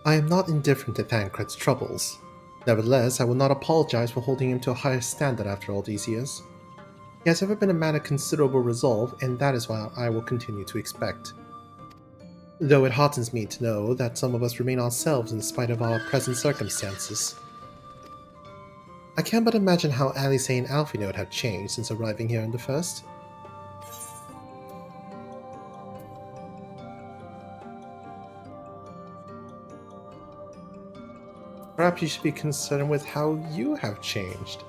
I am not indifferent to Thancred's troubles. Nevertheless, I will not apologize for holding him to a higher standard after all these years. He has ever been a man of considerable resolve, and that is what I will continue to expect. Though it heartens me to know that some of us remain ourselves in spite of our present circumstances. I can but imagine how Alice and Alfie would have changed since arriving here in the first. Perhaps you should be concerned with how you have changed.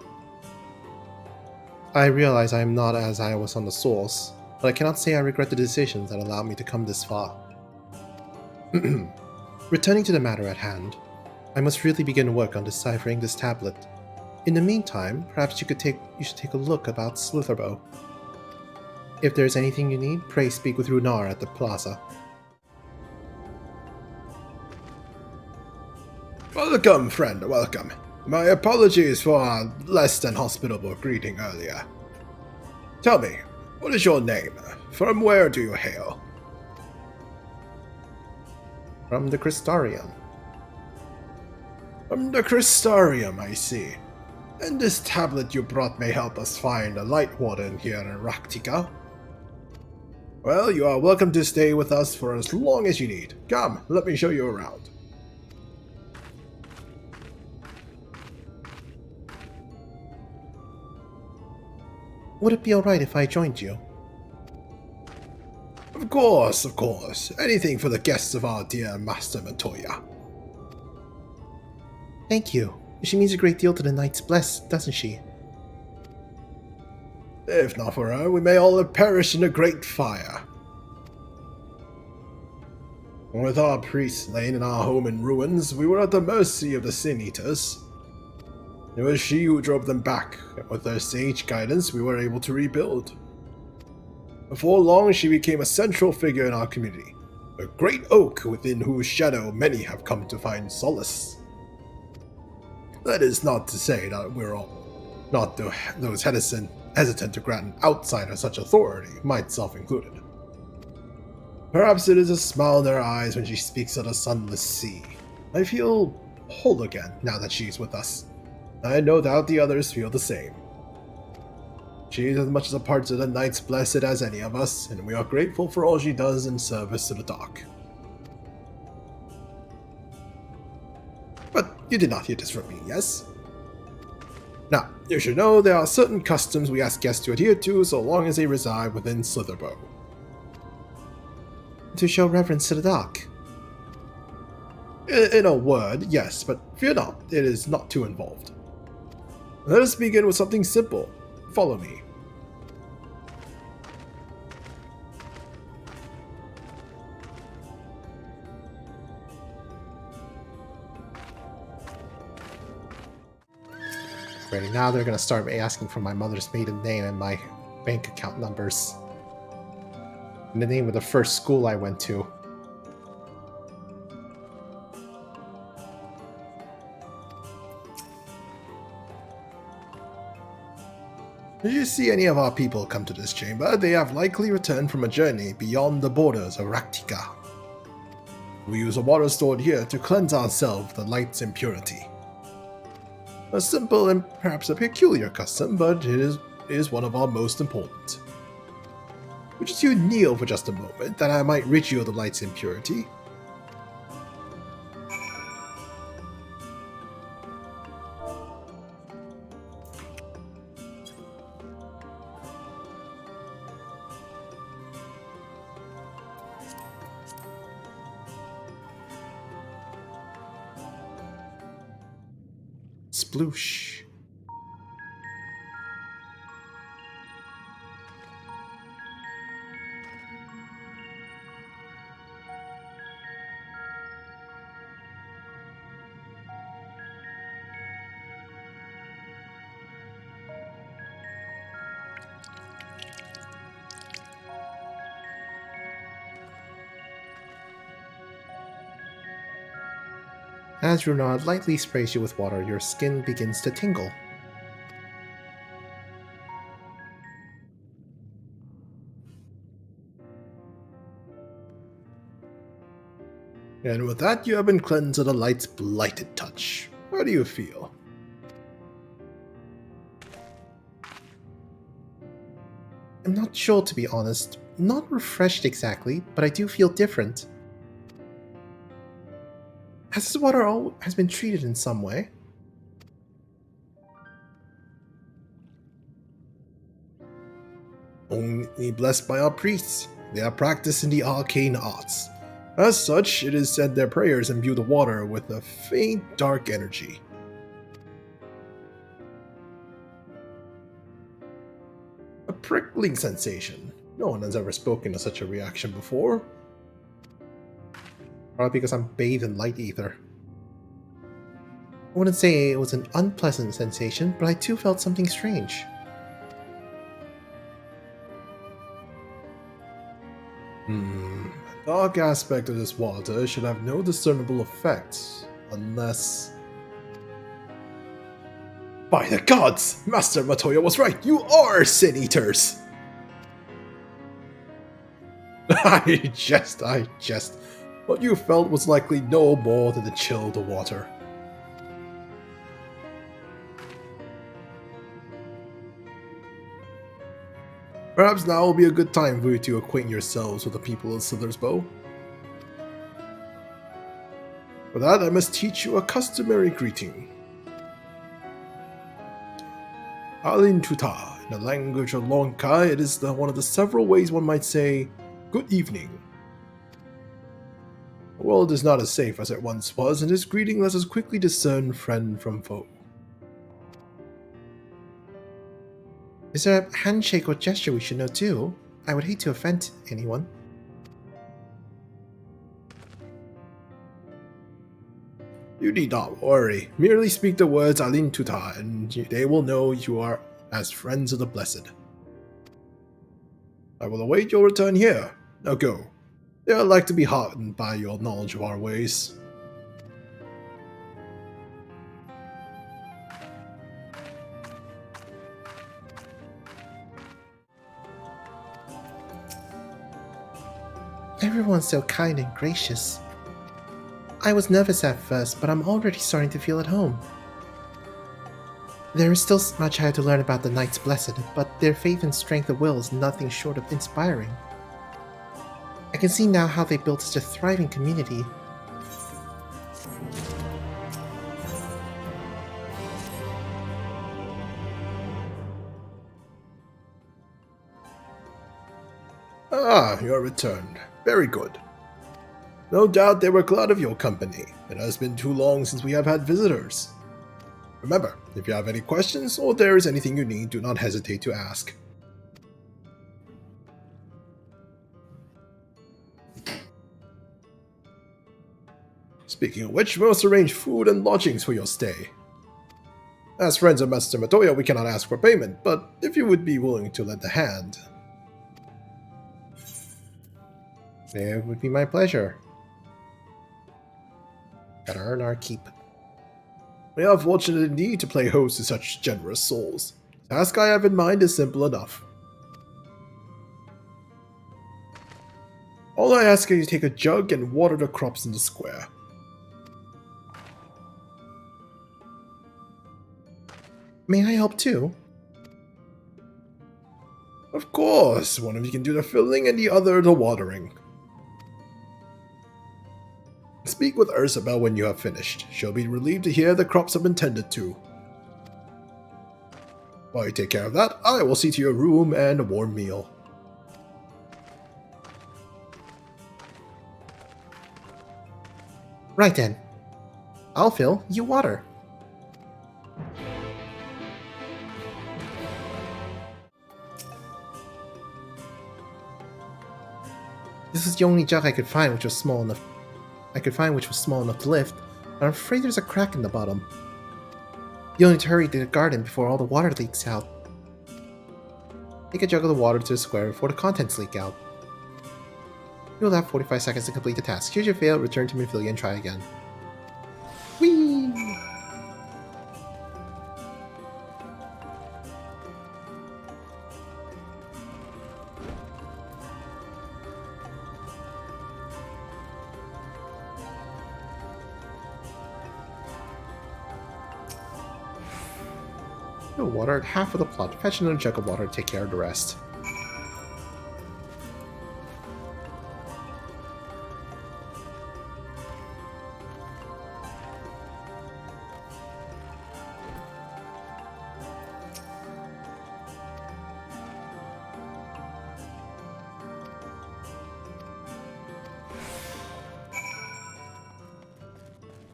I realize I am not as I was on the source, but I cannot say I regret the decisions that allowed me to come this far. Returning to the matter at hand, I must really begin work on deciphering this tablet. In the meantime, perhaps you should take a look about Slitherbow. If there is anything you need, pray speak with Runar at the plaza. Welcome, friend, welcome. My apologies for our less than hospitable greeting earlier. Tell me, what is your name? From where do you hail? From the Crystarium. From the Crystarium, I see. And this tablet you brought may help us find a light warden here in Raktika. Well, you are welcome to stay with us for as long as you need. Come, let me show you around. Would it be alright if I joined you? Of course, of course. Anything for the guests of our dear Master Matoya. Thank you. She means a great deal to the Knights Blessed, doesn't she? If not for her, we may all have perished in a great fire. With our priests slain and our home in ruins, we were at the mercy of the Sin Eaters. It was she who drove them back, and with her sage guidance, we were able to rebuild. Before long, she became a central figure in our community, a great oak within whose shadow many have come to find solace. That is not to say that we're all not those hesitant to grant an outsider such authority, myself included. Perhaps it is a smile in her eyes when she speaks of the sunless sea. I feel whole again now that she's with us. I no doubt the others feel the same. She is as much a part of the Knights Blessed as any of us, and we are grateful for all she does in service to the dock. But you did not hear this from me, yes? Now, you should know there are certain customs we ask guests to adhere to so long as they reside within Slitherbow. To show reverence to the dock. In a word, yes, but fear not, it is not too involved. Let us begin with something simple. Follow me. Ready, now they're gonna start asking for my mother's maiden name and my bank account numbers. And the name of the first school I went to. If you see any of our people come to this chamber, they have likely returned from a journey beyond the borders of Raktika. We use a water stored here to cleanse ourselves of the light's impurity. A simple and perhaps a peculiar custom, but it is one of our most important. Would you kneel for just a moment, that I might rid you of the light's impurity? Sploosh. As Runar lightly sprays you with water, your skin begins to tingle. And with that, you have been cleansed of the light's blighted touch. How do you feel? I'm not sure, to be honest. Not refreshed exactly, but I do feel different. Has this water has been treated in some way? Only blessed by our priests. They are practiced in the arcane arts. As such, it is said their prayers imbue the water with a faint dark energy. A prickling sensation. No one has ever spoken of such a reaction before. Probably because I'm bathed in light ether. I wouldn't say it was an unpleasant sensation, but I too felt something strange. The dark aspect of this water should have no discernible effects, unless... By the gods! Master Matoya was right! You are Sin Eaters! I jest. What you felt was likely no more than the chill of the water. Perhaps now will be a good time for you to acquaint yourselves with the people of Slithersbow. For that, I must teach you a customary greeting. Alin Tuta. In the language of Lonkai, it is one of the several ways one might say, good evening. The world is not as safe as it once was, and this greeting lets us quickly discern friend from foe. Is there a handshake or gesture we should know too? I would hate to offend anyone. You need not worry. Merely speak the words Alin Tuta, and they will know you are as friends of the Blessed. I will await your return here. Now go. They are like to be heartened by your knowledge of our ways. Everyone's so kind and gracious. I was nervous at first, but I'm already starting to feel at home. There is still much I have to learn about the Knights Blessed, but their faith and strength of will is nothing short of inspiring. I can see now how they built such a thriving community. Ah, you are returned. Very good. No doubt they were glad of your company. It has been too long since we have had visitors. Remember, if you have any questions or there is anything you need, do not hesitate to ask. Speaking of which, we must arrange food and lodgings for your stay. As friends of Master Matoya, we cannot ask for payment, but if you would be willing to lend a hand... It would be my pleasure. Gotta earn our keep. We are fortunate indeed to play host to such generous souls. The task I have in mind is simple enough. All I ask is you take a jug and water the crops in the square. May I help too? Of course, one of you can do the filling and the other the watering. Speak with Ursabel when you have finished. She'll be relieved to hear the crops have been tended to. While you take care of that, I will see to your room and a warm meal. Right then. I'll fill, you water. This is the only jug I could find which was small enough to lift, but I'm afraid there's a crack in the bottom. You'll need to hurry to the garden before all the water leaks out. Take a jug of the water to the square before the contents leak out. You'll have 45 seconds to complete the task. Should you fail, return to Mephilia and try again. Whee! You watered half of the plot. Fetch another jug of water to take care of the rest.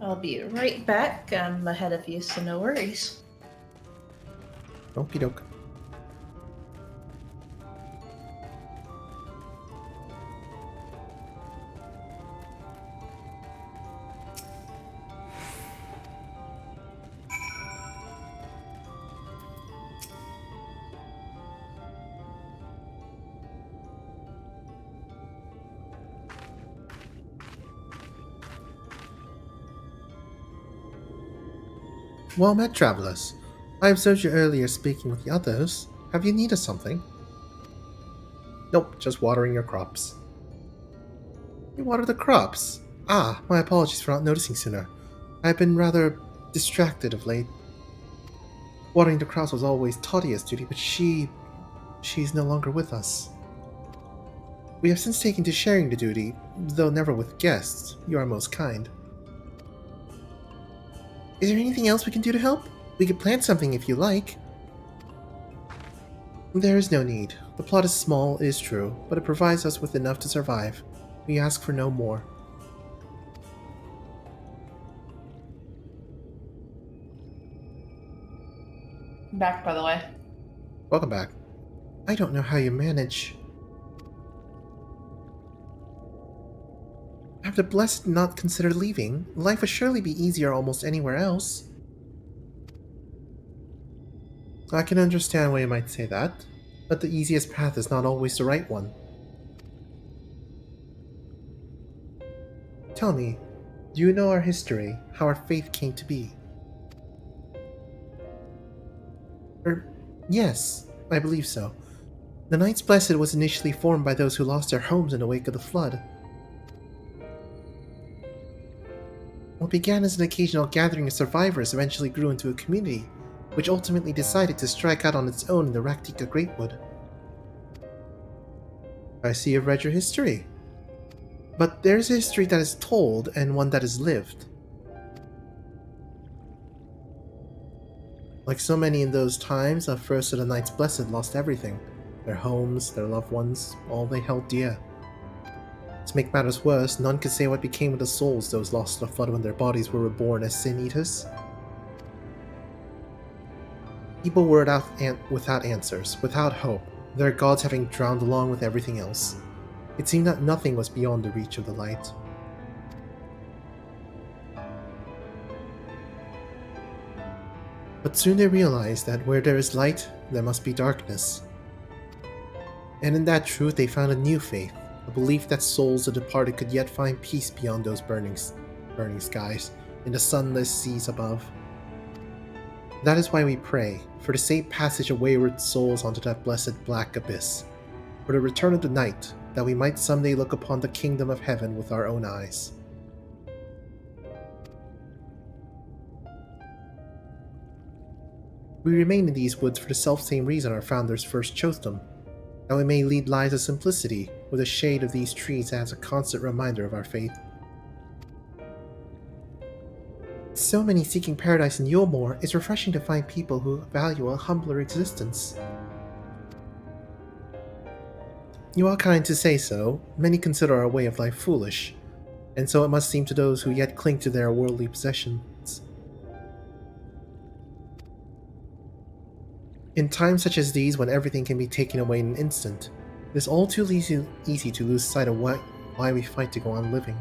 I'll be right back. I'm ahead of you, so no worries. Okie doke. Well met, travelers. I observed you earlier speaking with the others. Have you needed something? Nope, just watering your crops. You water the crops? Ah, my apologies for not noticing sooner. I've been rather distracted of late. Watering the crops was always Tadia's duty, but she's no longer with us. We have since taken to sharing the duty, though never with guests. You are most kind. Is there anything else we can do to help? We could plant something if you like. There is no need. The plot is small, it is true, but it provides us with enough to survive. We ask for no more. Back, by the way. Welcome back. I don't know how you manage. Have the blessed not considered leaving? Life would surely be easier almost anywhere else. I can understand why you might say that, but the easiest path is not always the right one. Tell me, do you know our history, how our faith came to be? Yes, I believe so. The Knights Blessed was initially formed by those who lost their homes in the wake of the flood. What began as an occasional gathering of survivors eventually grew into a community, which ultimately decided to strike out on its own in the Raktika Greatwood. I see you've read your history. But there's a history that is told and one that is lived. Like so many in those times, the first of the Knights Blessed lost everything. Their homes, their loved ones, all they held dear. To make matters worse, none could say what became of the souls those lost in the flood when their bodies were reborn as sin eaters. People were without answers, without hope, their gods having drowned along with everything else. It seemed that nothing was beyond the reach of the light. But soon they realized that where there is light, there must be darkness. And in that truth they found a new faith, a belief that souls of the departed could yet find peace beyond those burning skies, in the sunless seas above. That is why we pray, for the safe passage of wayward souls onto that blessed black abyss, for the return of the night, that we might someday look upon the kingdom of heaven with our own eyes. We remain in these woods for the selfsame reason our founders first chose them, that we may lead lives of simplicity, with a shade of these trees as a constant reminder of our faith. So many seeking paradise in Yulmore, it's refreshing to find people who value a humbler existence. You are kind to say so. Many consider our way of life foolish, and so it must seem to those who yet cling to their worldly possessions. In times such as these, when everything can be taken away in an instant, it is all too easy to lose sight of why we fight to go on living.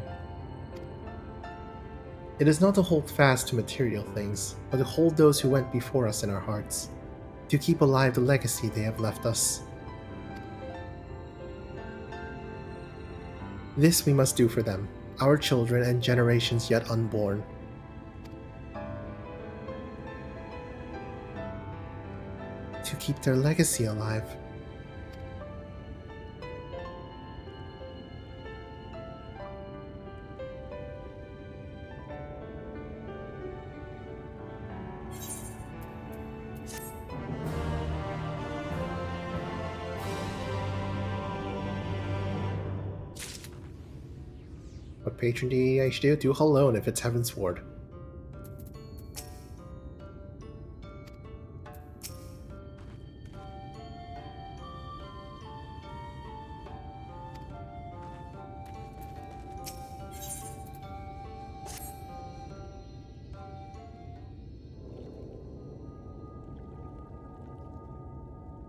It is not to hold fast to material things, but to hold those who went before us in our hearts, to keep alive the legacy they have left us. This we must do for them, our children and generations yet unborn. To keep their legacy alive. What patron deity I should do? Do alone if it's Heaven's Ward.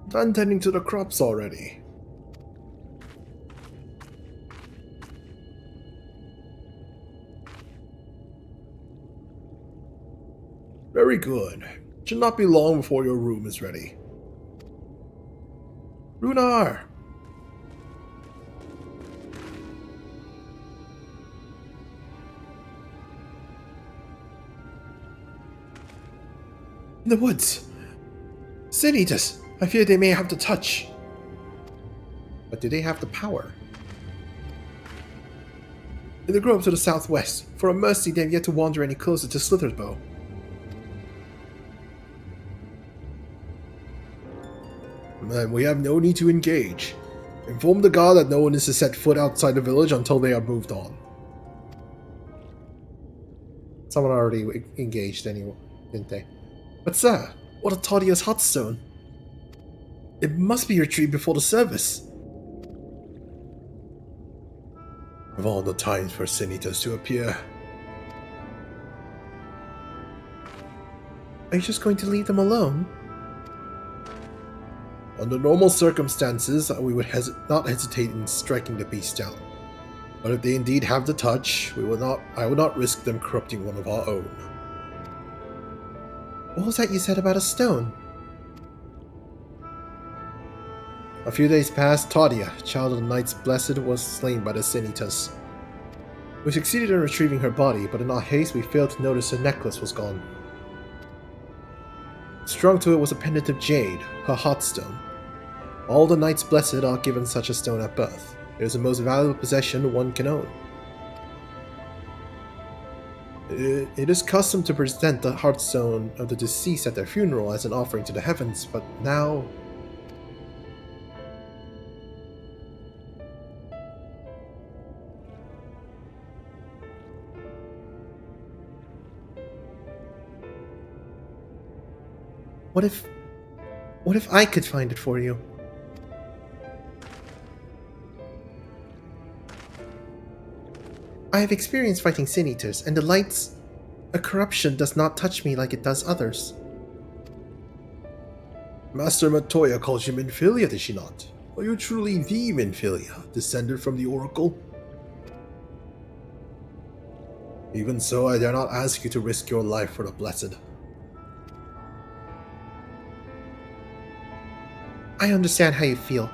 Done tending to the crops already. Very good. Should not be long before your room is ready. Runar! In the woods! Sin Eaters! I fear they may have the touch. But do they have the power? In the grove to the southwest. For a mercy, they have yet to wander any closer to Slithersbow. Then we have no need to engage. Inform the guard that no one is to set foot outside the village until they are moved on. Someone already engaged anyway, didn't they? But sir, what of Tadia's hotstone? It must be retrieved before the service. Of all the times for Sin Eaters to appear. Are you just going to leave them alone? Under normal circumstances, we would not hesitate in striking the beast down. But if they indeed have the touch, I will not risk them corrupting one of our own. What was that you said about a stone? A few days past, Tadia, child of the Knights Blessed, was slain by the Sin Eaters. We succeeded in retrieving her body, but in our haste we failed to notice her necklace was gone. Strung to it was a pendant of jade, her heartstone. All the Knights Blessed are given such a stone at birth. It is the most valuable possession one can own. It is custom to present the heartstone of the deceased at their funeral as an offering to the heavens, but now... What if I could find it for you? I have experience fighting Sin Eaters, and the lights... A corruption does not touch me like it does others. Master Matoya calls you Minfilia, does she not? Are you truly the Minfilia, descended from the Oracle? Even so, I dare not ask you to risk your life for the Blessed. I understand how you feel,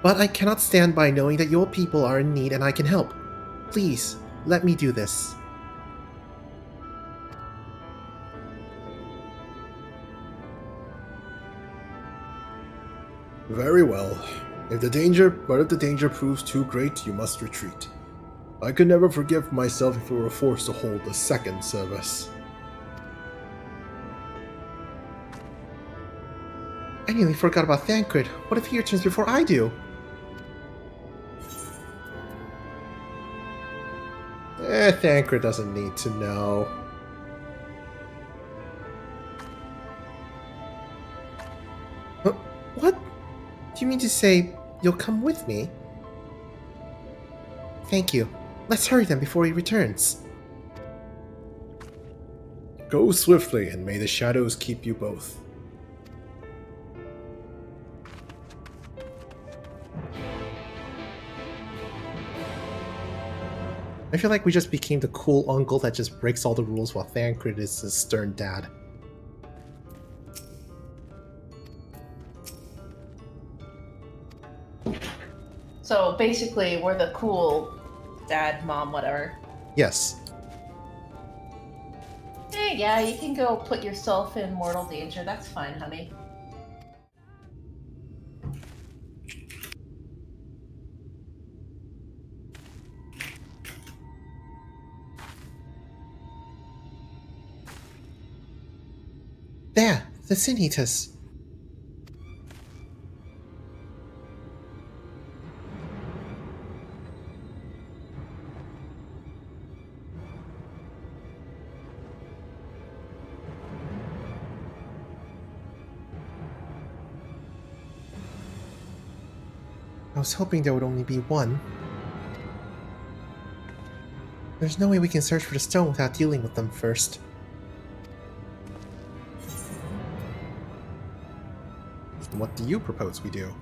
but I cannot stand by knowing that your people are in need and I can help. Please, let me do this. Very well. If the danger proves too great, you must retreat. I could never forgive myself if we were forced to hold a second service. I nearly forgot about Thancred. What if he returns before I do? Thancred doesn't need to know. What? Do you mean to say you'll come with me? Thank you. Let's hurry then before he returns. Go swiftly, and may the shadows keep you both. I feel like we just became the cool uncle that just breaks all the rules while Thancred is his stern dad. So basically, we're the cool dad, mom, whatever. Yes. Hey, yeah, you can go put yourself in mortal danger. That's fine, honey. There, the Sin Eaters. I was hoping there would only be one. There's no way we can search for the stone without dealing with them first. What do you propose we do?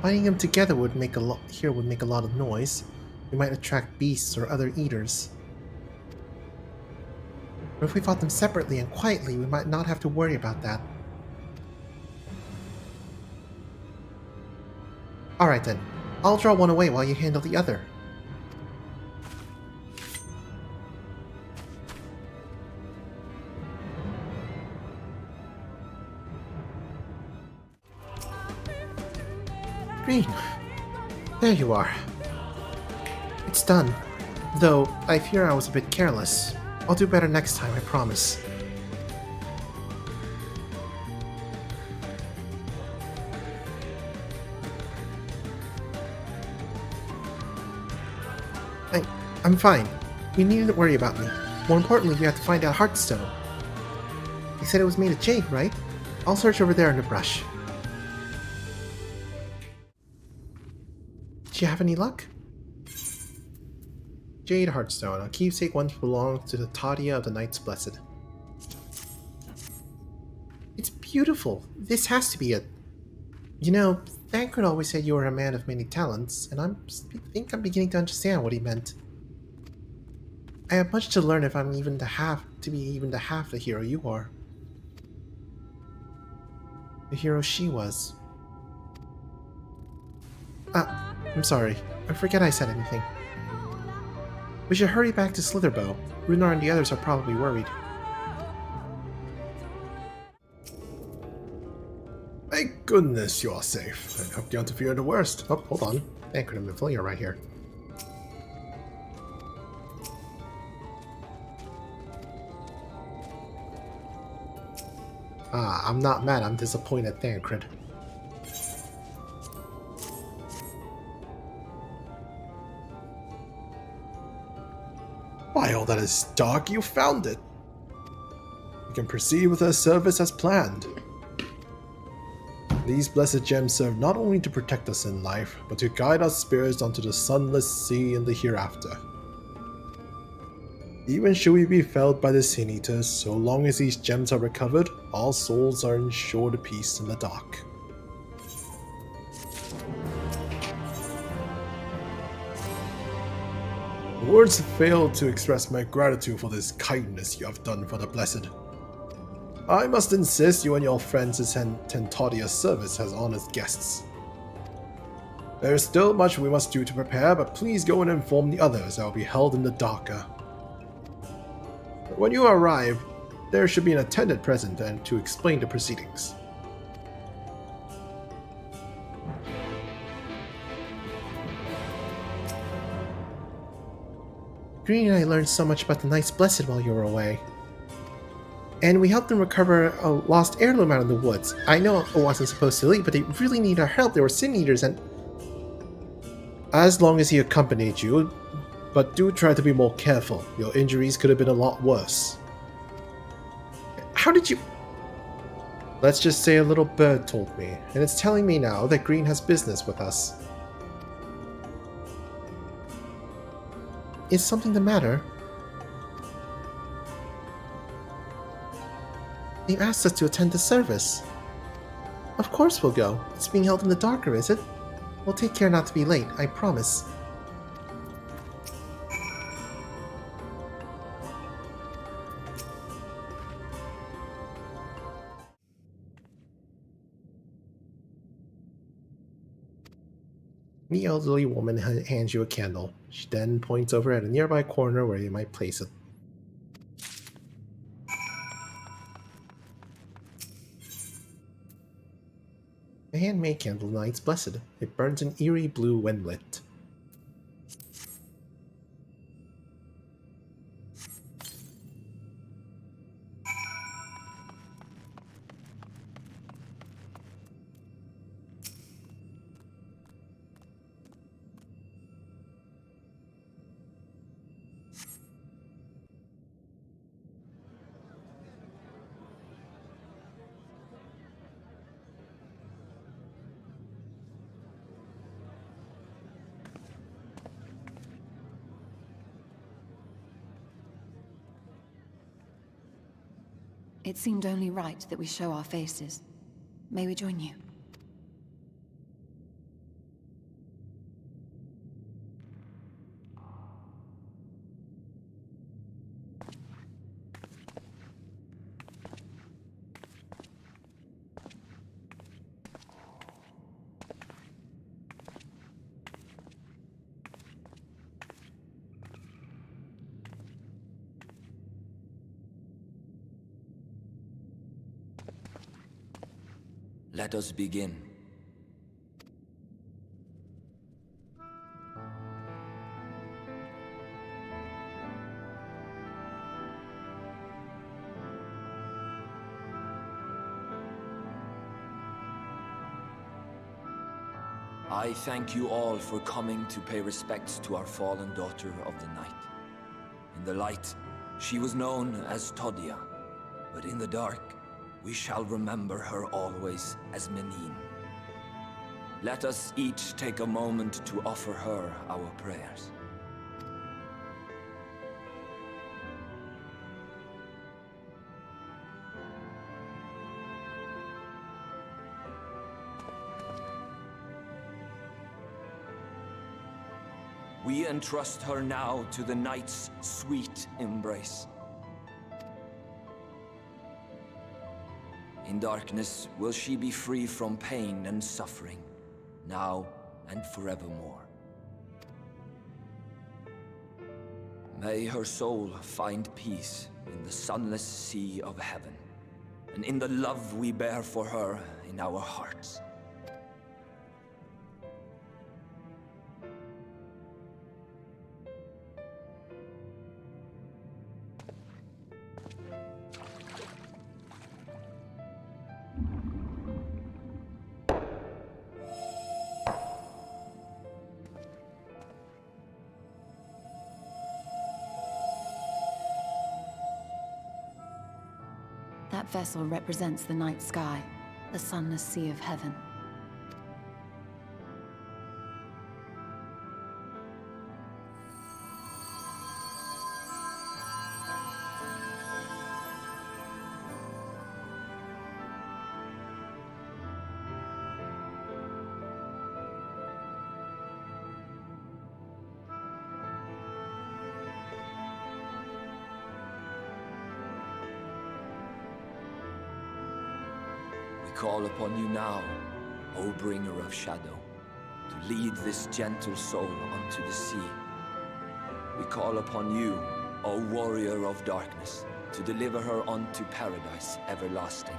Finding them together would make a lot of noise. We might attract beasts or other eaters. But if we fought them separately and quietly, we might not have to worry about that. Alright then. I'll draw one away while you handle the other. Green. There you are. It's done. Though, I fear I was a bit careless. I'll do better next time, I promise. I'm fine. You needn't worry about me. More importantly, you have to find out Heartstone. You said it was made of jade, right? I'll search over there in the brush. Did you have any luck? Jade Heartstone, a keepsake once belonged to the Tadia of the Knights Blessed. It's beautiful. This has to be it. You know, Thancred always said you were a man of many talents, and I think I'm beginning to understand what he meant. I have much to learn if I'm even to be even the half the hero you are. The hero she was. I'm sorry. I forget I said anything. We should hurry back to Slitherbow. Runar and the others are probably worried. Thank goodness you are safe. I hope you don't fear the worst. Oh, hold on. Thancred and Mephilia are right here. I'm not mad, I'm disappointed, Thancred. Why, all that is dark, you found it. You can proceed with her service as planned. These blessed gems serve not only to protect us in life, but to guide our spirits onto the sunless sea in the hereafter. Even should we be felled by the Sin Eaters, so long as these gems are recovered, our souls are ensured peace in the dark. Words fail to express my gratitude for this kindness you have done for the Blessed. I must insist you and your friends attend Tentadia's service as honored guests. There is still much we must do to prepare, but please go and inform the others that will be held in the Darker. When you arrive, there should be an attendant present and to explain the proceedings. Green and I learned so much about the Knights Blessed while you were away. And we helped them recover a lost heirloom out in the woods. I know it wasn't supposed to leave, but they really need our help. They were Sin Eaters and... As long as he accompanied you, but do try to be more careful. Your injuries could have been a lot worse. How did you... Let's just say a little bird told me, and it's telling me now that Green has business with us. Is something the matter? They've asked us to attend the service. Of course we'll go. It's being held in the Darker, is it? We'll take care not to be late, I promise. The elderly woman hands you a candle. She then points over at a nearby corner where you might place it. A handmade candle, Knights Blessed. It burns an eerie blue when lit. It seemed only right that we show our faces. May we join you? Let us begin. I thank you all for coming to pay respects to our fallen daughter of the night. In the light, she was known as Todia, but in the dark, we shall remember her always as Menine. Let us each take a moment to offer her our prayers. We entrust her now to the night's sweet embrace. In darkness will she be free from pain and suffering, now and forevermore. May her soul find peace in the sunless sea of heaven, and in the love we bear for her in our hearts. That vessel represents the night sky, the sunless sea of heaven. We call upon you now, O bringer of shadow, to lead this gentle soul unto the sea. We call upon you, O warrior of darkness, to deliver her unto paradise everlasting.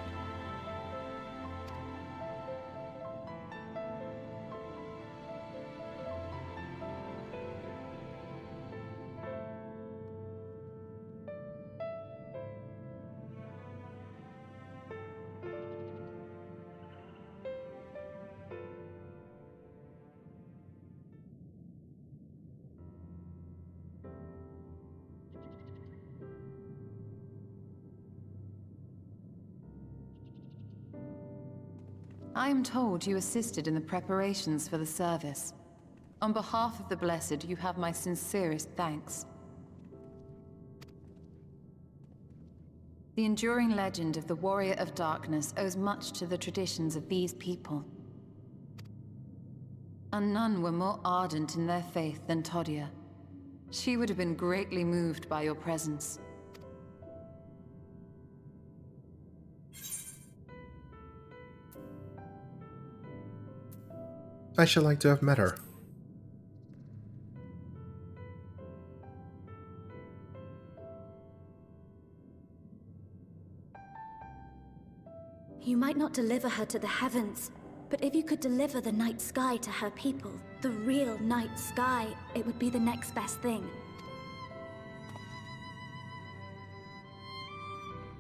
I am told you assisted in the preparations for the service. On behalf of the Blessed, you have my sincerest thanks. The enduring legend of the Warrior of Darkness owes much to the traditions of these people. And none were more ardent in their faith than Todia. She would have been greatly moved by your presence. I should like to have met her. You might not deliver her to the heavens, but if you could deliver the night sky to her people, the real night sky, it would be the next best thing.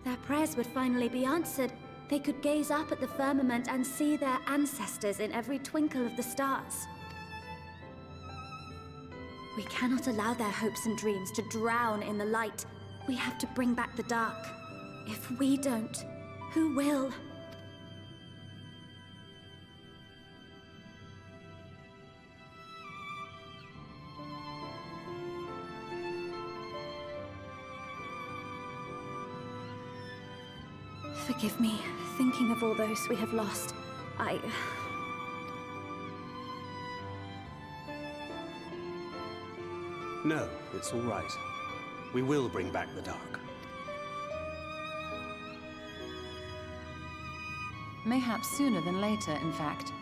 Their prayers would finally be answered. They could gaze up at the firmament and see their ancestors in every twinkle of the stars. We cannot allow their hopes and dreams to drown in the light. We have to bring back the dark. If we don't, who will? Forgive me, thinking of all those we have lost. No, it's all right. We will bring back the dark. Mayhaps sooner than later, in fact.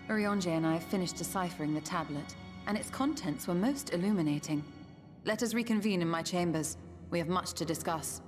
Urianger and I have finished deciphering the tablet, and its contents were most illuminating. Let us reconvene in my chambers. We have much to discuss.